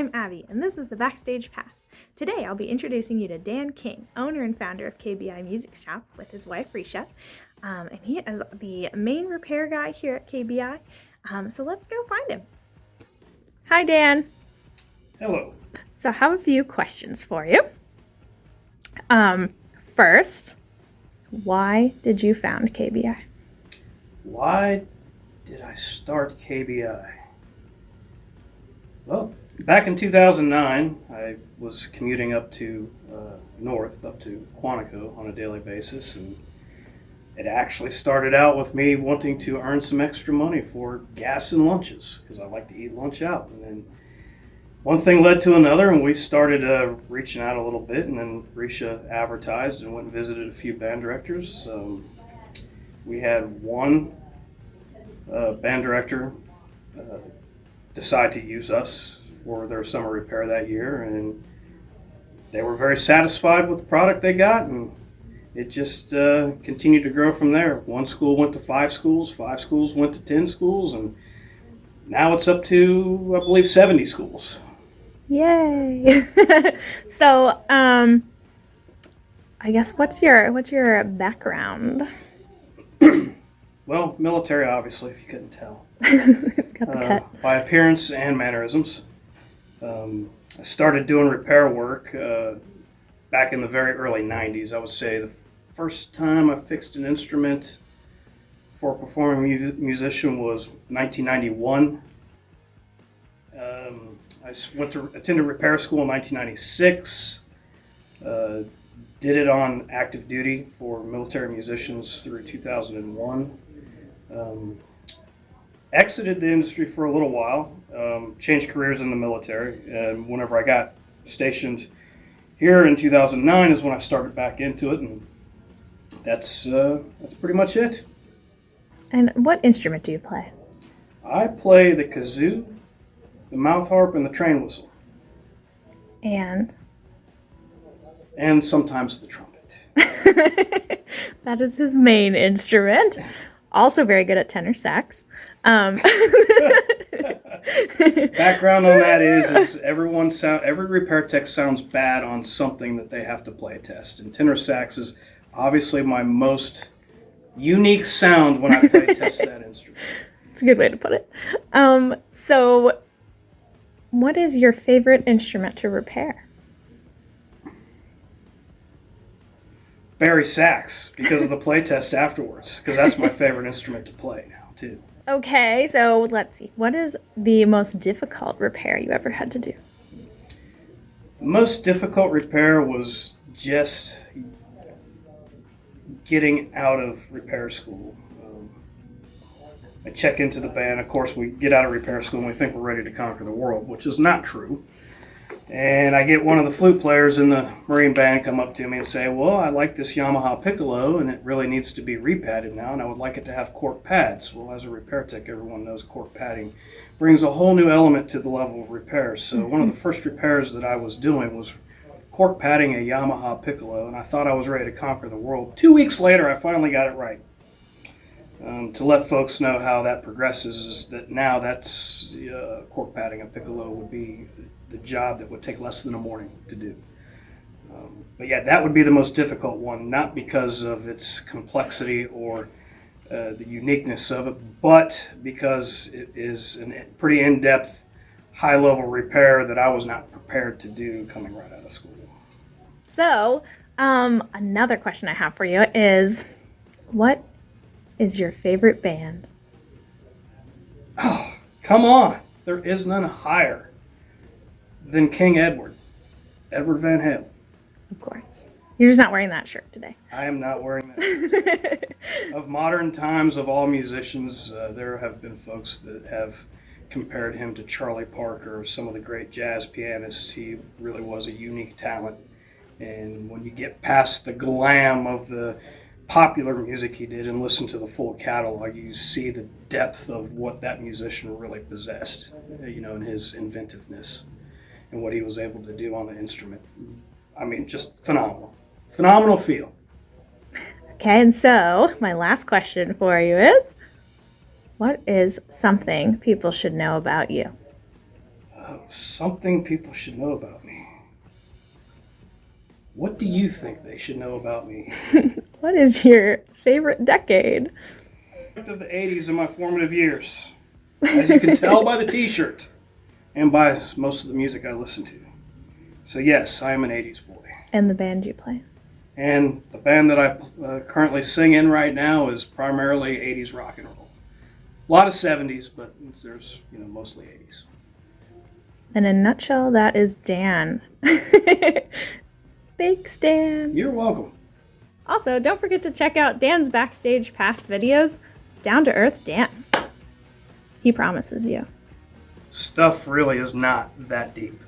I'm Abby, and this is the Backstage Pass. Today, I'll be introducing you to Dan King, owner and founder of KBI Music Shop with his wife, Risha. And he is the main repair guy here at KBI. So let's go find him. Hi, Dan. Hello. So I have a few questions for you. First, why did you found KBI? Why did I start KBI? Well, back in 2009, I was commuting up to north, up to Quantico on a daily basis, and it actually started out with me wanting to earn some extra money for gas and lunches, because I like to eat lunch out. And then one thing led to another, and we started reaching out a little bit, and then Risha advertised and went and visited a few band directors. We had one band director decide to use us for their summer repair that year, and they were very satisfied with the product they got, and it just continued to grow from there. One school went to 5 schools went to 10 schools, and now it's up to, I believe, 70 schools. Yay! So, I guess what's your background? Well, military, obviously, if you couldn't tell. It's got the cut. By appearance and mannerisms. I started doing repair work back in the very early 90s. I would say the first time I fixed an instrument for a performing musician was 1991. I attended repair school in 1996. Did it on active duty for military musicians through 2001. Exited the industry for a little while, changed careers in the military, and whenever I got stationed here in 2009 is when I started back into it, and that's pretty much it. And what instrument do you play? I play the kazoo, the mouth harp, and the train whistle. And Sometimes the trumpet. that is his main instrument. Also very good at tenor sax. Background on that is every repair tech sounds bad on something that they have to play test. And tenor sax is obviously my most unique sound when I play test that instrument. It's a good way to put it. So what is your favorite instrument to repair? Barry sax, because of the play test afterwards, because that's my favorite instrument to play now too. Okay, so let's see. What is the most difficult repair you ever had to do? The most difficult repair was just getting out of repair school. I check into the band. Of course, we get out of repair school and we think we're ready to conquer the world, which is not true. And I get one of the flute players in the Marine band come up to me and say, well, I like this Yamaha piccolo and it really needs to be repadded now, and I would like it to have cork pads. Well, as a repair tech, everyone knows cork padding brings a whole new element to the level of repair. So one of the first repairs that I was doing was cork padding a Yamaha piccolo, and I thought I was ready to conquer the world. 2 weeks later, I finally got it right. To let folks know how that progresses is that now that's cork padding a piccolo would be the job that would take less than a morning to do. But yeah, that would be the most difficult one, not because of its complexity or the uniqueness of it, but because it is a pretty in-depth, high-level repair that I was not prepared to do coming right out of school. So, another question I have for you is, what is your favorite band? Oh, come on. There is none higher than King Edward Van Halen. Of course. You're just not wearing that shirt today. I am not wearing that shirt. Of modern times, of all musicians, there have been folks that have compared him to Charlie Parker or some of the great jazz pianists. He really was a unique talent. And when you get past the glam of the popular music he did and listen to the full catalog, you see the depth of what that musician really possessed, in his inventiveness and what he was able to do on the instrument. I mean, just phenomenal. Phenomenal feel. Okay, and so my last question for you is, what is something people should know about you? Something people should know about me. What do you think they should know about me? What is your favorite decade? Of the 80s in my formative years. As you can tell by the t-shirt and by most of the music I listen to. So yes, I am an 80s boy. And the band you play? And the band that I currently sing in right now is primarily 80s rock and roll. A lot of 70s, but there's mostly 80s. In a nutshell, that is Dan. Thanks, Dan. You're welcome. Also, don't forget to check out Dan's Backstage Pass videos. Down to earth Dan. He promises you. Stuff really is not that deep.